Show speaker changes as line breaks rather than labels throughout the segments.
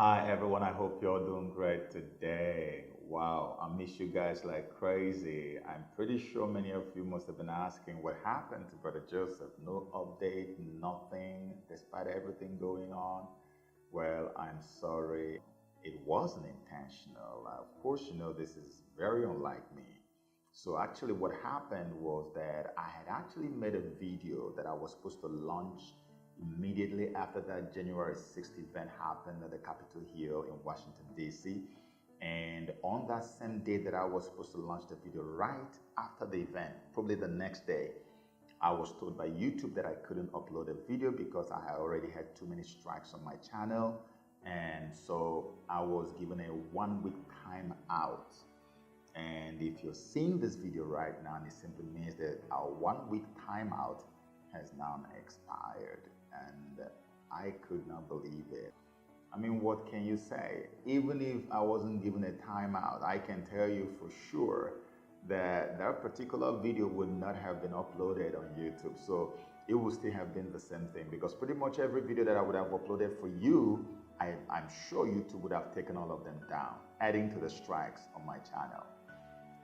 Hi everyone, I hope you're doing great today. Wow, I miss you guys like crazy. I'm pretty sure many of you must have been asking what happened to Brother Joseph. No update, nothing, despite everything going on. Well, I'm sorry. It wasn't intentional. Of course, you know this is very unlike me. So actually what happened was that I had actually made a video that I was supposed to launch immediately after that January 6th event happened at the Capitol Hill in Washington, D.C. And on that same day that I was supposed to launch the video, right after the event, probably the next day, I was told by YouTube that I couldn't upload a video because I had already had too many strikes on my channel. And so I was given a 1-week time out. And if you're seeing this video right now, it simply means that our 1-week timeout has now expired, and I could not believe it. I mean, what can you say? Even if I wasn't given a timeout, I can tell you for sure that that particular video would not have been uploaded on YouTube. So it would still have been the same thing, because pretty much every video that I would have uploaded for you, I'm sure YouTube would have taken all of them down, adding to the strikes on my channel.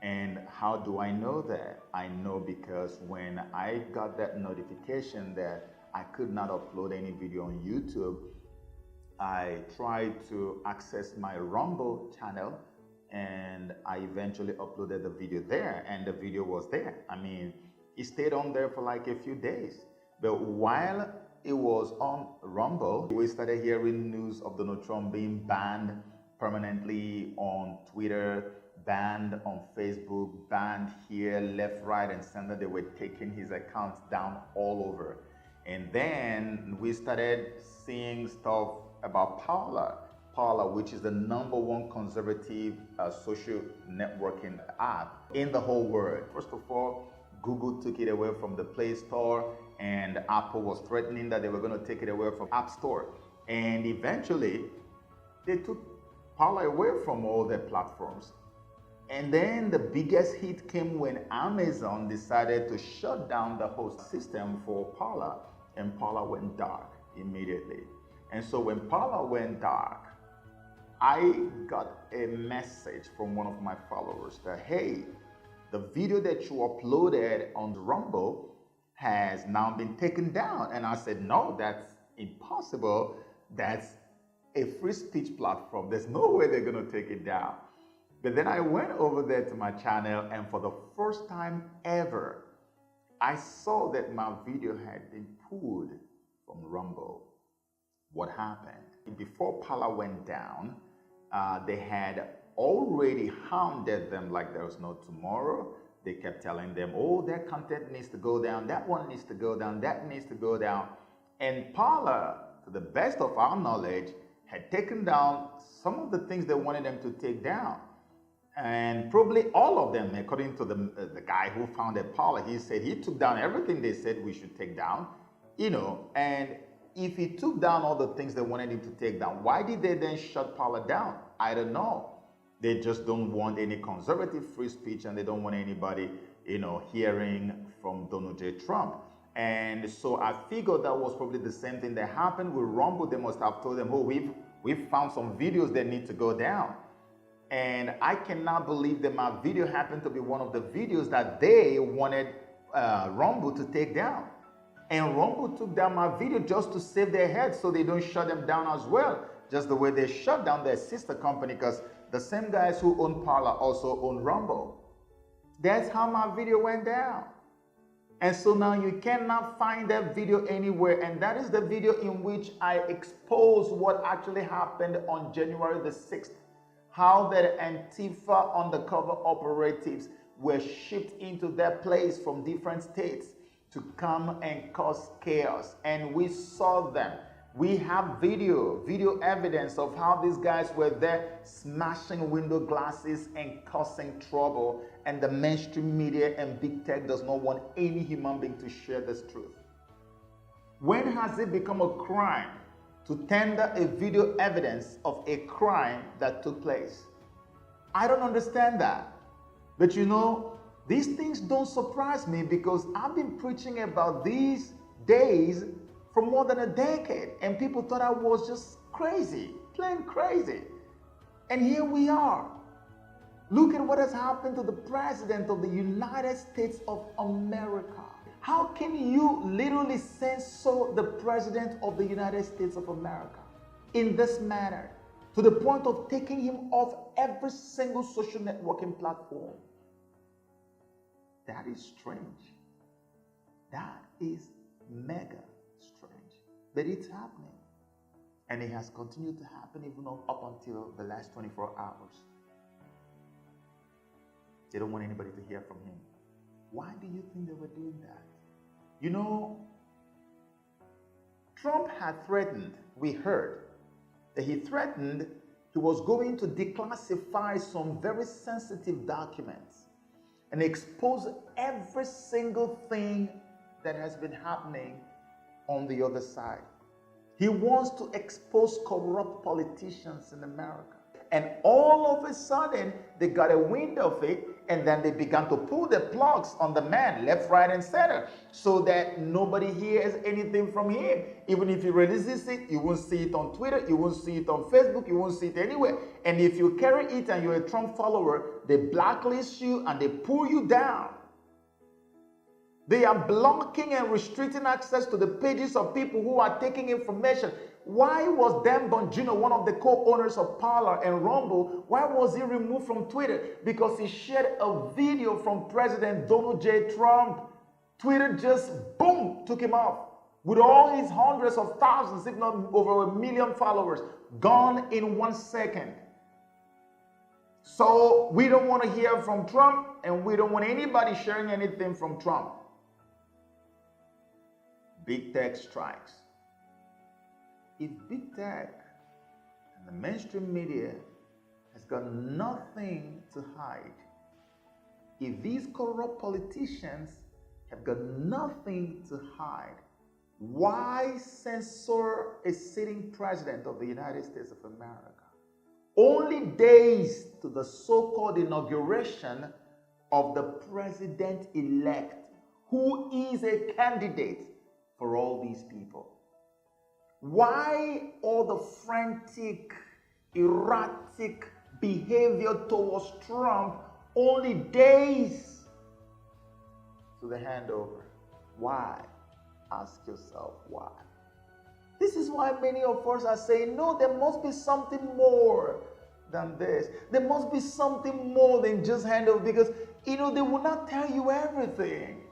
And how do I know that? I know because when I got that notification that I could not upload any video on YouTube, I tried to access my Rumble channel, and I eventually uploaded the video there, and the video was there. I mean, it stayed on there for like a few days. But while it was on Rumble, we started hearing news of Donald Trump being banned permanently on Twitter, banned on Facebook, banned here, left, right, and center. They were taking his accounts down all over. And then we started seeing stuff about Parler, which is the #1 conservative social networking app in the whole world. First of all, Google took it away from the Play Store, and Apple was threatening that they were going to take it away from App Store. And eventually, they took Parler away from all their platforms. And then the biggest hit came when Amazon decided to shut down the host system for Parler, and Parler went dark immediately. And so when Parler went dark, I got a message from one of my followers that, hey, the video that you uploaded on Rumble has now been taken down. And I said, no, that's impossible. That's a free speech platform. There's no way they're going to take it down. But then I went over there to my channel, and for the first time ever, I saw that my video had been pulled from Rumble. What happened? Before Parler went down, they had already hounded them like there was no tomorrow. They kept telling them, oh, their content needs to go down, that one needs to go down, that needs to go down. And Parler, to the best of our knowledge, had taken down some of the things they wanted them to take down. And probably all of them, according to the guy who founded Parler, he said he took down everything they said we should take down, you know. And if he took down all the things they wanted him to take down, why did they then shut Parler down? I don't know. They just don't want any conservative free speech, and they don't want anybody, you know, hearing from Donald J. Trump. And so I figured that was probably the same thing that happened with Rumble. They must have told them, oh, we've found some videos that need to go down. And I cannot believe that my video happened to be one of the videos that they wanted Rumble to take down. And Rumble took down my video just to save their heads so they don't shut them down as well. Just the way they shut down their sister company, because the same guys who own Parler also own Rumble. That's how my video went down. And so now you cannot find that video anywhere. And that is the video in which I exposed what actually happened on January the 6th. How that Antifa undercover operatives were shipped into their place from different states to come and cause chaos. And we saw them. We have video evidence of how these guys were there smashing window glasses and causing trouble. And the mainstream media and big tech does not want any human being to share this truth. When has it become a crime to tender a video evidence of a crime that took place? I don't understand that. But you know, these things don't surprise me, because I've been preaching about these days for more than a decade, and people thought I was just crazy. plain crazy. And here we are. Look at what has happened to the President of the United States of America. How can you literally censor the President of the United States of America in this manner, to the point of taking him off every single social networking platform? That is strange. That is mega strange. But it's happening. And it has continued to happen even up until the last 24 hours. They don't want anybody to hear from him. Why do you think they were doing that? You know, Trump had threatened, we heard, that he threatened he was going to declassify some very sensitive documents and expose every single thing that has been happening on the other side. He wants to expose corrupt politicians in America. And all of a sudden, they got a wind of it, and then they began to pull the plugs on the man, left, right, and center, so that nobody hears anything from him. Even if he releases it, you won't see it on Twitter, you won't see it on Facebook, you won't see it anywhere. And if you carry it and you're a Trump follower, they blacklist you and they pull you down. They are blocking and restricting access to the pages of people who are taking information. Why was Dan Bongino, one of the co-owners of Parler and Rumble, why was he removed from Twitter? Because he shared a video from President Donald J. Trump. Twitter just, boom, took him off. With all his hundreds of thousands, if not over 1 million followers, gone in 1 second. So we don't want to hear from Trump, and we don't want anybody sharing anything from Trump. Big tech strikes. If big tech and the mainstream media has got nothing to hide, if these corrupt politicians have got nothing to hide, why censor a sitting president of the United States of America? Only days to the so-called inauguration of the president-elect, who is a candidate for all these people. Why all the frantic, erratic behavior towards Trump only days to the handover? Why? Ask yourself why. This is why many of us are saying, no, there must be something more than this. There must be something more than just handover, because, you know, they will not tell you everything.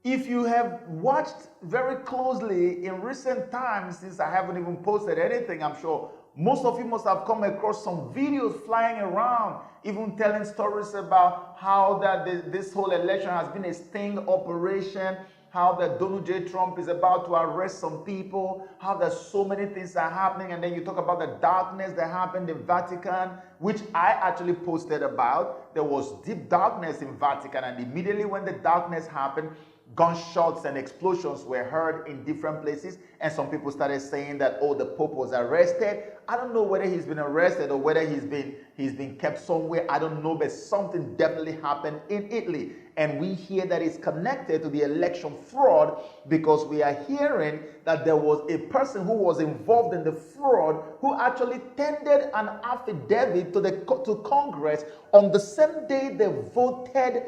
If you have watched very closely in recent times, since I haven't even posted anything, I'm sure most of you must have come across some videos flying around, even telling stories about how that this whole election has been a sting operation, how that Donald J. Trump is about to arrest some people, how that so many things are happening, and then you talk about the darkness that happened in Vatican, which I actually posted about. There was deep darkness in Vatican, and immediately when the darkness happened, gunshots and explosions were heard in different places, and some people started saying that, oh, the Pope was arrested. I don't know whether he's been arrested or whether he's been kept somewhere. I don't know, but something definitely happened in Italy, and we hear that it's connected to the election fraud, because we are hearing that there was a person who was involved in the fraud who actually tendered an affidavit to Congress on the same day they voted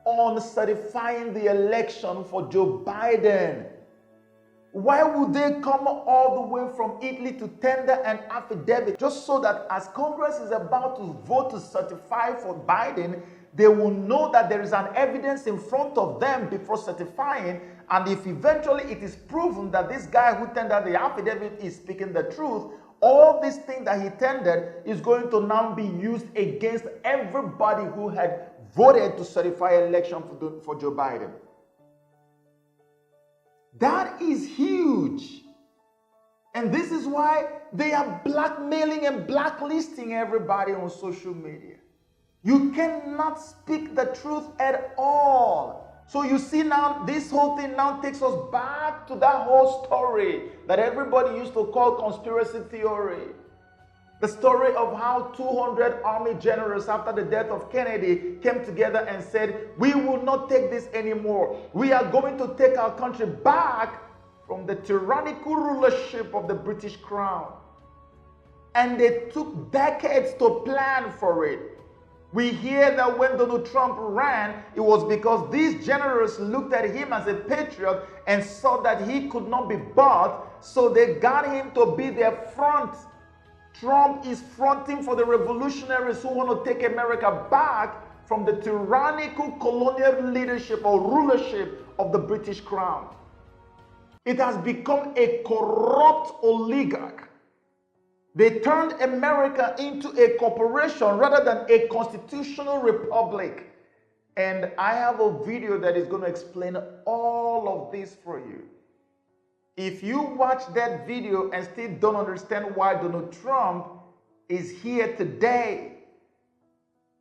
on certifying the election for Joe Biden. Why would they come all the way from Italy to tender an affidavit just so that as Congress is about to vote to certify for Biden, they will know that there is an evidence in front of them before certifying, and if eventually it is proven that this guy who tendered the affidavit is speaking the truth, all these things that he tendered is going to now be used against everybody who had voted to certify election for Joe Biden. That is huge. And this is why they are blackmailing and blacklisting everybody on social media. You cannot speak the truth at all. So you see now, this whole thing now takes us back to that whole story that everybody used to call conspiracy theory. The story of how 200 army generals after the death of Kennedy came together and said, we will not take this anymore. We are going to take our country back from the tyrannical rulership of the British Crown. And they took decades to plan for it. We hear that when Donald Trump ran, it was because these generals looked at him as a patriot and saw that he could not be bought, so they got him to be their front. Trump is fronting for the revolutionaries who want to take America back from the tyrannical colonial leadership or rulership of the British Crown. It has become a corrupt oligarch. They turned America into a corporation rather than a constitutional republic. And I have a video that is going to explain all of this for you. If you watch that video and still don't understand why Donald Trump is here today,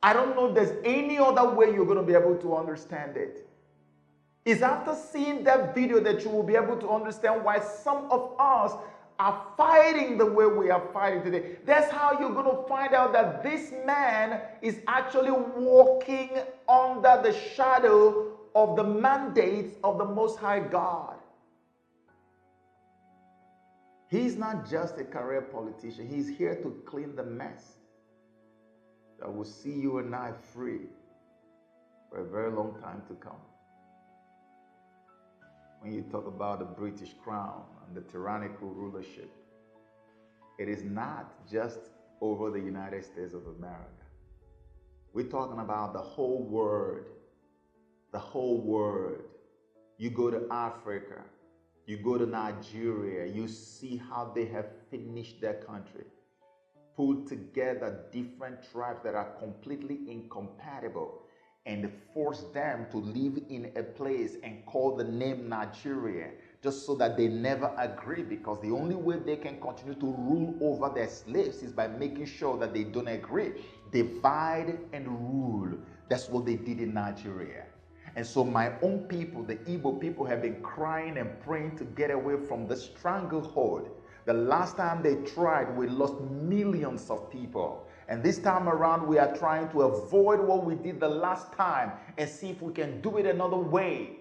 I don't know if there's any other way you're going to be able to understand it. It's after seeing that video that you will be able to understand why some of us are fighting the way we are fighting today. That's how you're going to find out that this man is actually walking under the shadow of the mandates of the Most High God. He's not just a career politician. He's here to clean the mess that will see you and I free for a very long time to come. When you talk about the British Crown and the tyrannical rulership, it is not just over the United States of America. We're talking about the whole world. The whole world. You go to Africa, you go to Nigeria, you see how they have finished their country. Pulled together different tribes that are completely incompatible and force them to live in a place and call the name Nigeria just so that they never agree, because the only way they can continue to rule over their slaves is by making sure that they don't agree. Divide and rule. That's what they did in Nigeria. And so my own people, the Igbo people, have been crying and praying to get away from the stranglehold. The last time they tried, we lost millions of people. And this time around, we are trying to avoid what we did the last time and see if we can do it another way.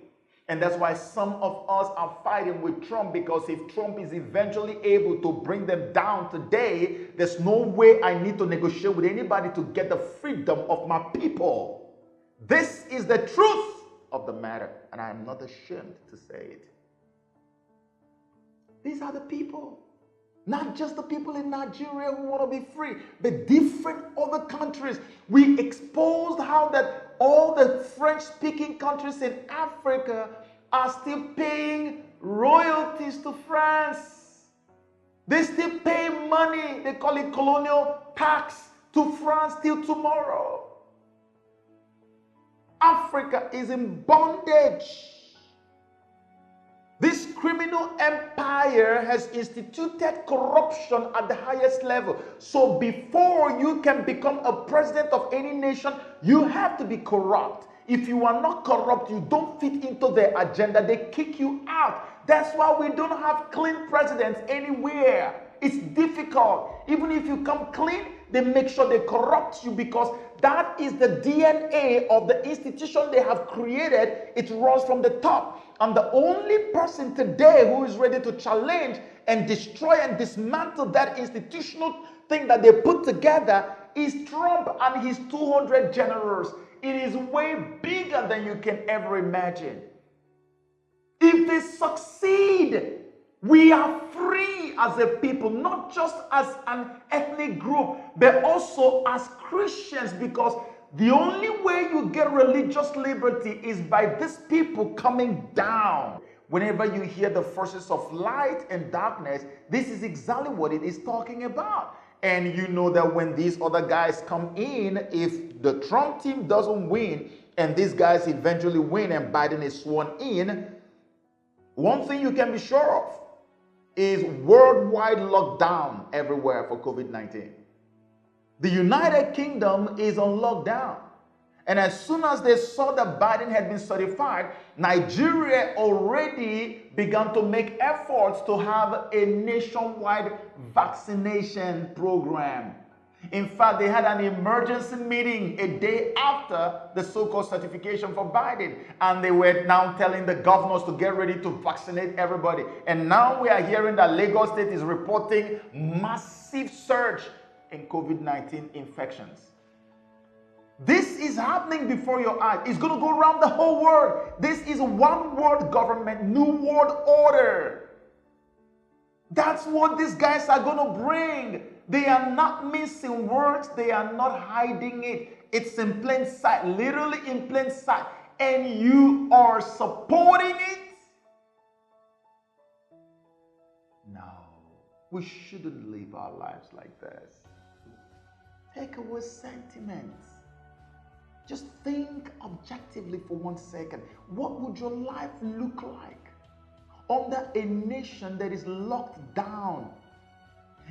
And that's why some of us are fighting with Trump, because if Trump is eventually able to bring them down today, there's no way I need to negotiate with anybody to get the freedom of my people. This is the truth of the matter, and I am not ashamed to say it. These are the people. Not just the people in Nigeria who want to be free, but different other countries. We exposed how that all the French-speaking countries in Africa are still paying royalties to France. They still pay money, they call it colonial tax, to France till tomorrow. Africa is in bondage. This criminal empire has instituted corruption at the highest level. So before you can become a president of any nation, you have to be corrupt. If you are not corrupt, you don't fit into their agenda. They kick you out. That's why we don't have clean presidents anywhere. It's difficult. Even if you come clean, they make sure they corrupt you, because that is the DNA of the institution they have created. It runs from the top. And the only person today who is ready to challenge and destroy and dismantle that institutional thing that they put together is Trump and his 200 generals. It is way bigger than you can ever imagine. If they succeed, we are free as a people, not just as an ethnic group, but also as Christians, because the only way you get religious liberty is by these people coming down. Whenever you hear the forces of light and darkness, this is exactly what it is talking about. And you know that when these other guys come in, if the Trump team doesn't win and these guys eventually win and Biden is sworn in, one thing you can be sure of is worldwide lockdown everywhere for COVID-19. The United Kingdom is on lockdown. And as soon as they saw that Biden had been certified, Nigeria already began to make efforts to have a nationwide vaccination program. In fact, they had an emergency meeting a day after the so-called certification for Biden. And they were now telling the governors to get ready to vaccinate everybody. And now we are hearing that Lagos State is reporting massive surge in COVID-19 infections. This is happening before your eyes. It's going to go around the whole world. This is one world government, new world order. That's what these guys are going to bring. They are not missing words. They are not hiding it. It's in plain sight, literally in plain sight. And you are supporting it? No, we shouldn't live our lives like this. Take away sentiments. Just think objectively for 1 second. What would your life look like under a nation that is locked down?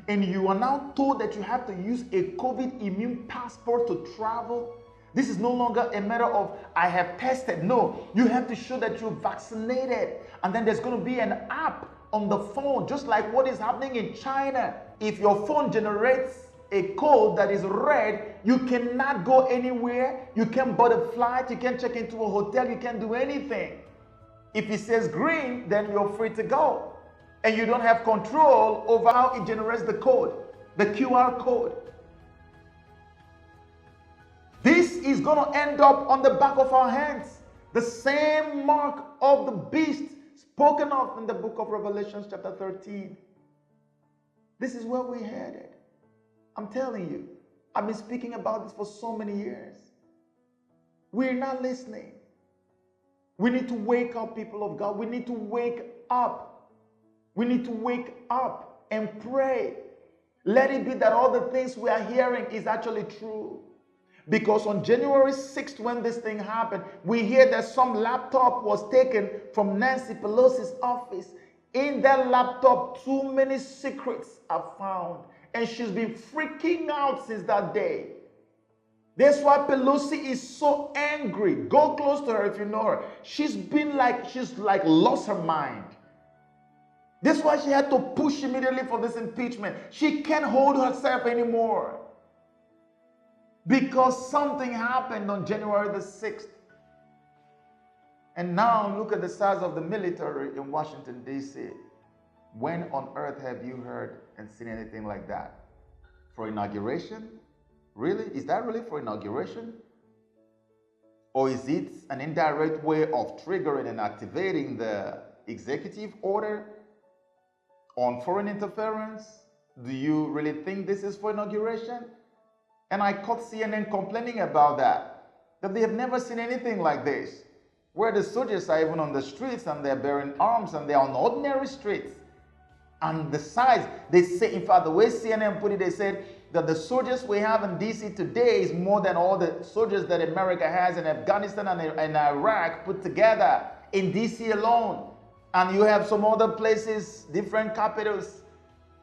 And you are now told that you have to use a COVID immune passport to travel. This is no longer a matter of, I have tested. No, you have to show that you're vaccinated. And then there's going to be an app on the phone, just like what is happening in China. If your phone generates a code that is red, you cannot go anywhere. You can't board a flight. You can't check into a hotel. You can't do anything. If it says green, then you're free to go. And you don't have control over how it generates the code, the QR code. This is going to end up on the back of our hands. The same mark of the beast spoken of in the book of Revelation chapter 13. This is where we're headed. I'm telling you, I've been speaking about this for so many years. We're not listening. We need to wake up, people of God. We need to wake up. We need to wake up and pray. Let it be that all the things we are hearing is actually true. Because on January 6th, when this thing happened, we hear that some laptop was taken from Nancy Pelosi's office. In that laptop, too many secrets are found. And she's been freaking out since that day. That's why Pelosi is so angry. Go close to her if you know her. She's like lost her mind. That's why she had to push immediately for this impeachment. She can't hold herself anymore. Because something happened on January the 6th. And now look at the size of the military in Washington, D.C. When on earth have you heard and seen anything like that? For inauguration? Really? Is that really for inauguration? Or is it an indirect way of triggering and activating the executive order on foreign interference? Do you really think this is for inauguration? And I caught CNN complaining about that they have never seen anything like this, where the soldiers are even on the streets and they're bearing arms and they're on ordinary streets. And the size, they say, in fact, the way CNN put it, they said that the soldiers we have in DC today is more than all the soldiers that America has in Afghanistan and Iraq put together in DC alone. And you have some other places, different capitals,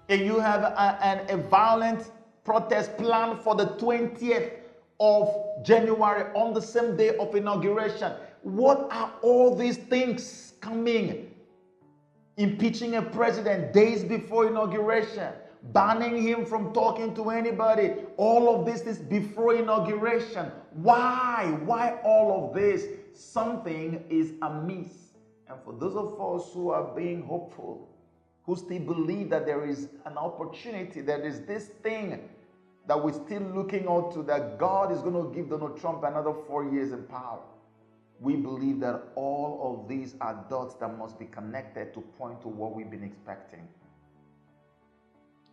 and you have a violent protest planned for the 20th of January on the same day of inauguration. What are all these things coming? Impeaching a president days before inauguration, banning him from talking to anybody, all of this is before inauguration. Why? Why all of this? Something is amiss. And for those of us who are being hopeful, who still believe that there is an opportunity, that is this thing that we're still looking out to, that God is going to give Donald Trump another 4 years in power. We believe that all of these are dots that must be connected to point to what we've been expecting.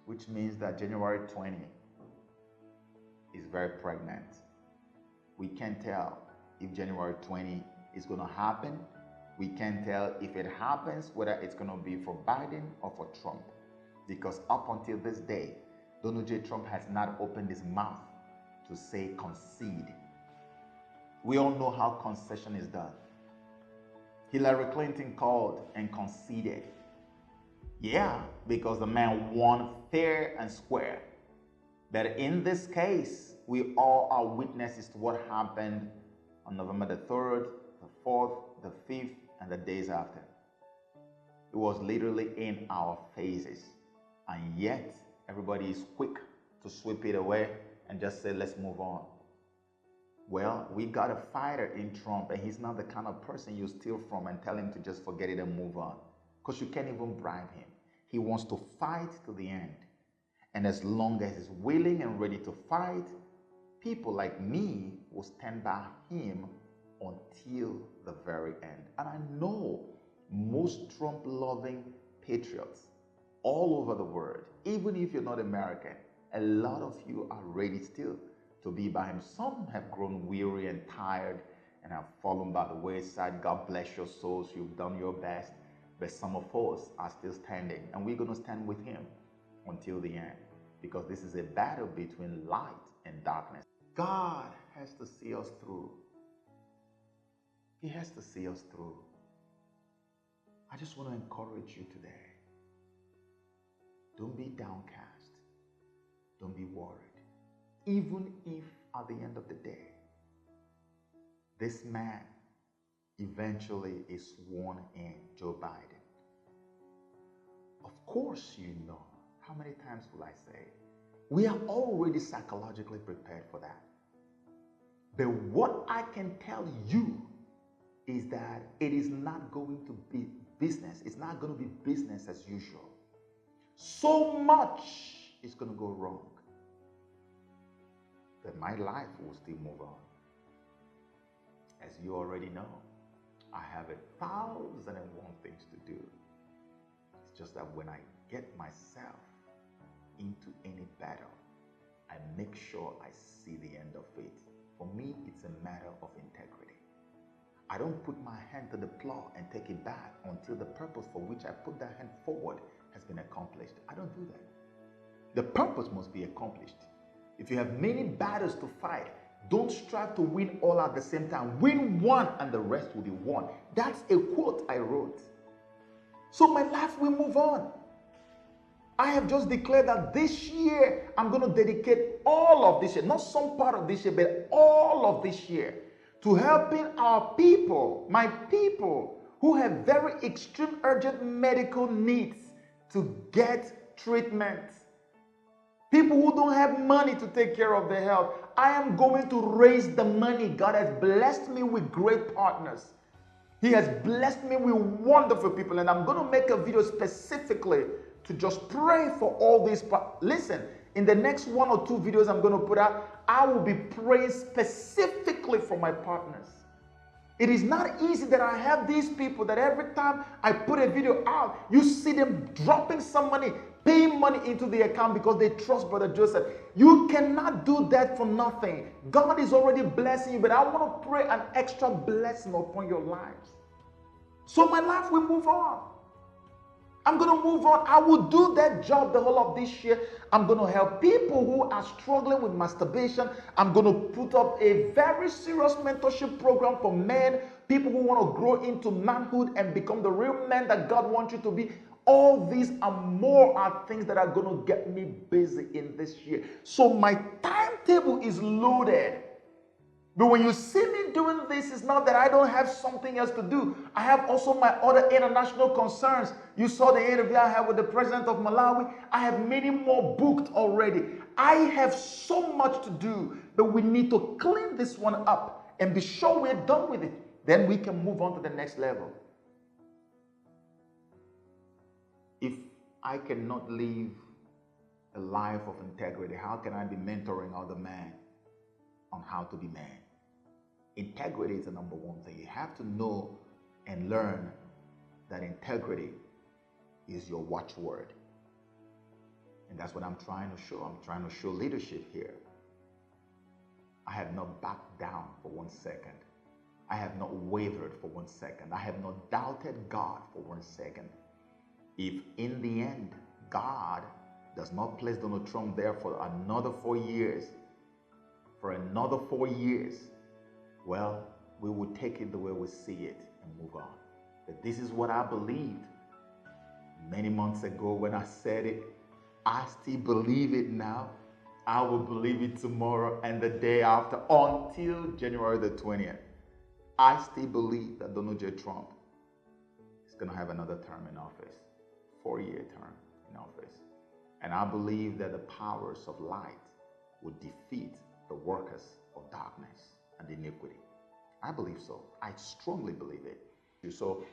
Which means that January 20 is very pregnant. We can't tell if January 20 is going to happen. We can't tell if it happens, whether it's going to be for Biden or for Trump. Because up until this day, Donald J. Trump has not opened his mouth to say concede. We all know how concession is done. Hillary Clinton called and conceded. Yeah, because the man won fair and square. But in this case, we all are witnesses to what happened on November the 3rd, the 4th, the 5th, and the days after. It was literally in our faces. And yet, everybody is quick to sweep it away and just say, let's move on. Well, we got a fighter in Trump, and he's not the kind of person you steal from and tell him to just forget it and move on, because you can't even bribe him. He wants to fight to the end. And as long as he's willing and ready to fight, people like me will stand by him until the very end. And I know most Trump-loving patriots all over the world, even if you're not American, a lot of you are ready still to be by him. Some have grown weary and tired and have fallen by the wayside. God bless your souls. You've done your best. But some of us are still standing, and we're going to stand with him until the end, because this is a battle between light and darkness. God has to see us through. He has to see us through. I just want to encourage you today. Don't be downcast. Don't be worried. Even if at the end of the day, this man eventually is sworn in, Joe Biden. Of course you know. How many times will I say? We are already psychologically prepared for that. But what I can tell you is that it is not going to be business. It's not going to be business as usual. So much is going to go wrong that my life will still move on. As you already know, I have 1,001 things to do. It's just that when I get myself into any battle, I make sure I see the end of it. For me, it's a matter of integrity. I don't put my hand to the plow and take it back until the purpose for which I put that hand forward has been accomplished. I don't do that. The purpose must be accomplished. If you have many battles to fight, don't strive to win all at the same time. Win one and the rest will be won. That's a quote I wrote. So my life will move on. I have just declared that this year, I'm going to dedicate all of this year, not some part of this year, but all of this year, to helping our people, my people, who have very extreme urgent medical needs to get treatment. People who don't have money to take care of their health. I am going to raise the money. God has blessed me with great partners. He has blessed me with wonderful people, and I'm going to make a video specifically to just pray for all these. Listen, in the next 1 or 2 videos I'm going to put out, I will be praying specifically for my partners. It is not easy that I have these people that every time I put a video out, you see them dropping some money, paying money into the account because they trust Brother Joseph. You cannot do that for nothing. God is already blessing you, but I want to pray an extra blessing upon your lives. So my life will move on. I'm going to move on. I will do that job the whole of this year. I'm going to help people who are struggling with masturbation. I'm going to put up a very serious mentorship program for men, people who want to grow into manhood and become the real men that God wants you to be. All these and more are things that are going to get me busy in this year. So my timetable is loaded. But when you see me doing this, it's not that I don't have something else to do. I have also my other international concerns. You saw the interview I had with the president of Malawi. I have many more booked already. I have so much to do, but we need to clean this one up and be sure we're done with it. Then we can move on to the next level. If I cannot live a life of integrity, how can I be mentoring other men on how to be men? Integrity is the number one thing. You have to know and learn that integrity is your watchword. And that's what I'm trying to show. I'm trying to show leadership here. I have not backed down for 1 second. I have not wavered for 1 second. I have not doubted God for 1 second. If in the end, God does not place Donald Trump there for another 4 years, well, we will take it the way we see it and move on. But this is what I believed many months ago when I said it. I still believe it now. I will believe it tomorrow and the day after until January the 20th. I still believe that Donald J. Trump is going to have another term in office, 4-year term in office. And I believe that the powers of light will defeat the workers of darkness and iniquity. I believe so. I strongly believe it. So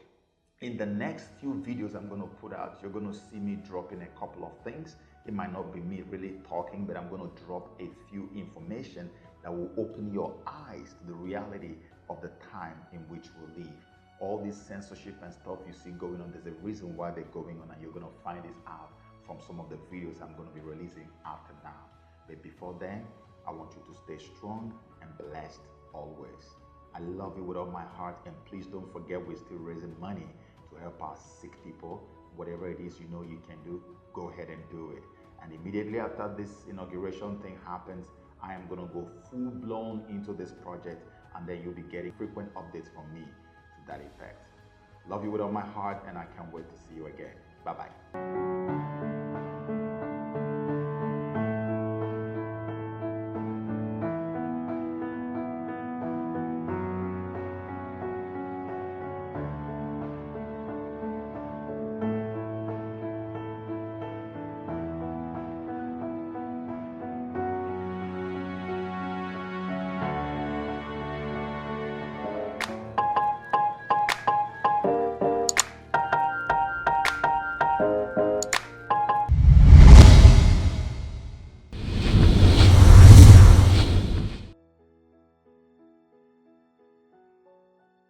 in the next few videos I'm going to put out, you're going to see me dropping a couple of things. It might not be me really talking, but I'm going to drop a few information that will open your eyes to the reality of the time in which we live. All this censorship and stuff you see going on, there's a reason why they're going on, and you're going to find this out from some of the videos I'm going to be releasing after now. But before then, I want you to stay strong and blessed always. I love you with all my heart, and please don't forget we're still raising money to help our sick people. Whatever it is you know you can do, go ahead and do it. And immediately after this inauguration thing happens, I am going to go full-blown into this project, and then you'll be getting frequent updates from me to that effect. Love you with all my heart, and I can't wait to see you again. Bye-bye.